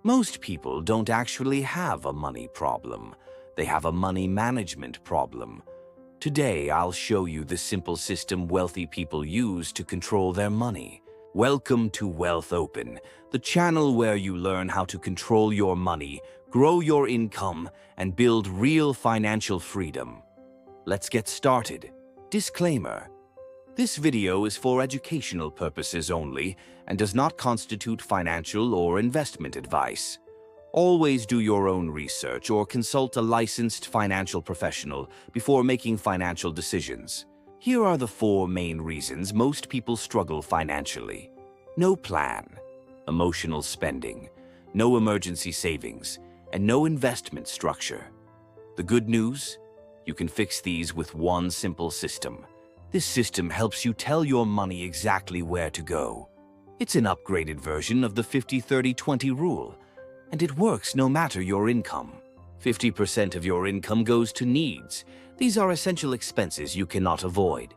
Most people don't actually have a money problem. They have a money management problem. Today, I'll show you the simple system wealthy people use to control their money. Welcome to Wealth Open, the channel where you learn how to control your money, grow your income, and build real financial freedom. Let's get started. Disclaimer: this video is for educational purposes only and does not constitute financial or investment advice. Always do your own research or consult a licensed financial professional before making financial decisions. Here are the 4 main reasons most people struggle financially. No plan, emotional spending, no emergency savings, and no investment structure. The good news? You can fix these with one simple system. This system helps you tell your money exactly where to go. It's an upgraded version of the 50-30-20 rule, and it works no matter your income. 50% of your income goes to needs. These are essential expenses you cannot avoid.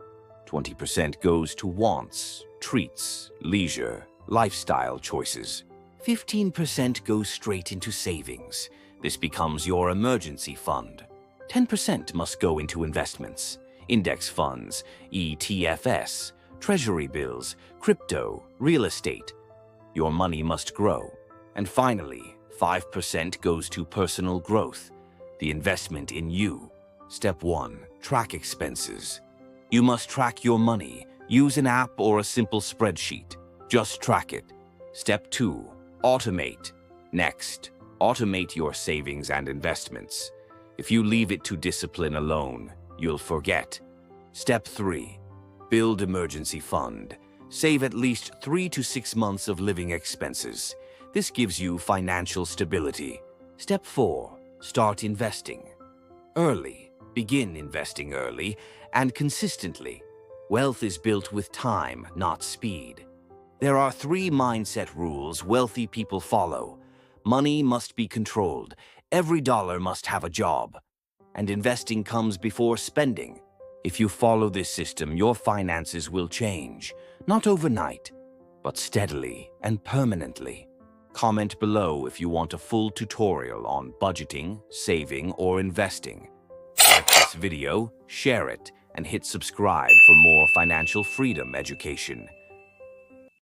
20% goes to wants, treats, leisure, lifestyle choices. 15% goes straight into savings. This becomes your emergency fund. 10% must go into investments, index funds, ETFs, treasury bills, crypto, real estate. Your money must grow. And finally, 5% goes to personal growth, the investment in you. Step 1. Track expenses. You must track your money. Use an app or a simple spreadsheet. Just track it. Step 2. Automate. Next, automate your savings and investments. If you leave it to discipline alone, you'll forget. Step 3. Build emergency fund. Save at least 3 to 6 months of living expenses. This gives you financial stability. Step 4. Start investing. Early. Begin investing early and consistently. Wealth is built with time, not speed. There are 3 mindset rules wealthy people follow. Money must be controlled. Every dollar must have a job. And investing comes before spending. If you follow this system, your finances will change. Not overnight, but steadily and permanently. Comment below if you want a full tutorial on budgeting, saving, or investing. Like this video, share it, and hit subscribe for more financial freedom education.